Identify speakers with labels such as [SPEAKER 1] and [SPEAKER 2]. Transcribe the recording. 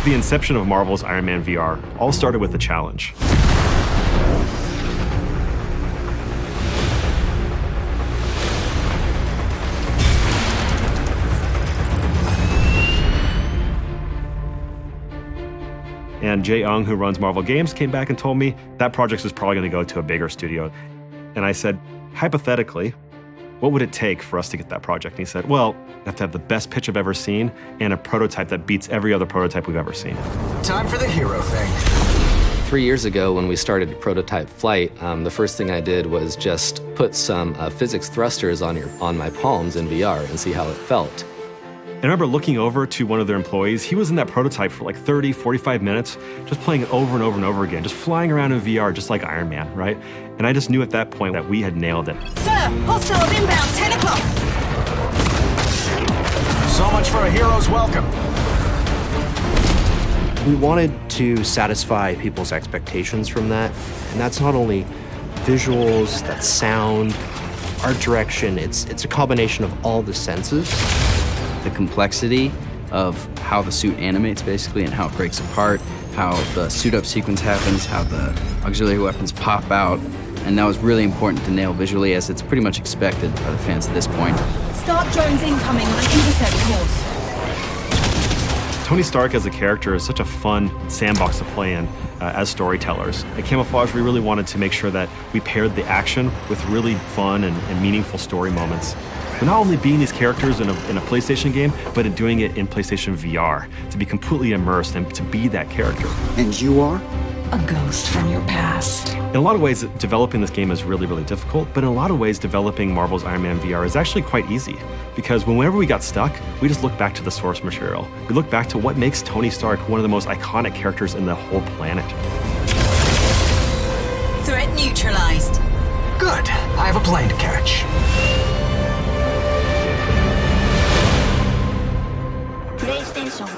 [SPEAKER 1] The inception of Marvel's Iron Man VR all started with a challenge. And Jae Young, who runs Marvel Games, came back and told me that project is probably going to go to a bigger studio. And I said, hypothetically, what would it take for us to get that project? And he said, well, you have to have the best pitch I've ever seen and a prototype that beats every other prototype we've ever seen.
[SPEAKER 2] Time for the hero thing.
[SPEAKER 3] 3 years ago, when we started prototype flight, the first thing I did was just put some physics thrusters on my palms in VR and see how it felt.
[SPEAKER 1] I remember looking over to one of their employees. He was in that prototype for like 30, 45 minutes, just playing it over and over and over again, just flying around in VR, just like Iron Man, right? And I just knew at that point that we had nailed it.
[SPEAKER 4] Sir, hostiles inbound, 10 o'clock.
[SPEAKER 2] So much for a hero's welcome.
[SPEAKER 5] We wanted to satisfy people's expectations from that. And that's not only visuals, that's sound, art direction. It's a combination of all the senses.
[SPEAKER 6] The complexity of how the suit animates, basically, and how it breaks apart, how the suit-up sequence happens, how the auxiliary weapons pop out. And that was really important to nail visually, as it's pretty much expected by the fans at this point.
[SPEAKER 4] Start drones incoming on an intercept course.
[SPEAKER 1] Tony Stark as a character is such a fun sandbox to play in as storytellers. At Camouflage, we really wanted to make sure that we paired the action with really fun and meaningful story moments. But not only being these characters in a PlayStation game, but in doing it in PlayStation VR, to be completely immersed and to be that character.
[SPEAKER 2] And you are?
[SPEAKER 4] A ghost from your past.
[SPEAKER 1] In a lot of ways, developing this game is really, really difficult, but in a lot of ways, developing Marvel's Iron Man VR is actually quite easy. Because whenever we got stuck, we just look back to the source material. We look back to what makes Tony Stark one of the most iconic characters in the whole planet.
[SPEAKER 4] Threat neutralized.
[SPEAKER 2] Good. I have a plane to catch.
[SPEAKER 7] PlayStation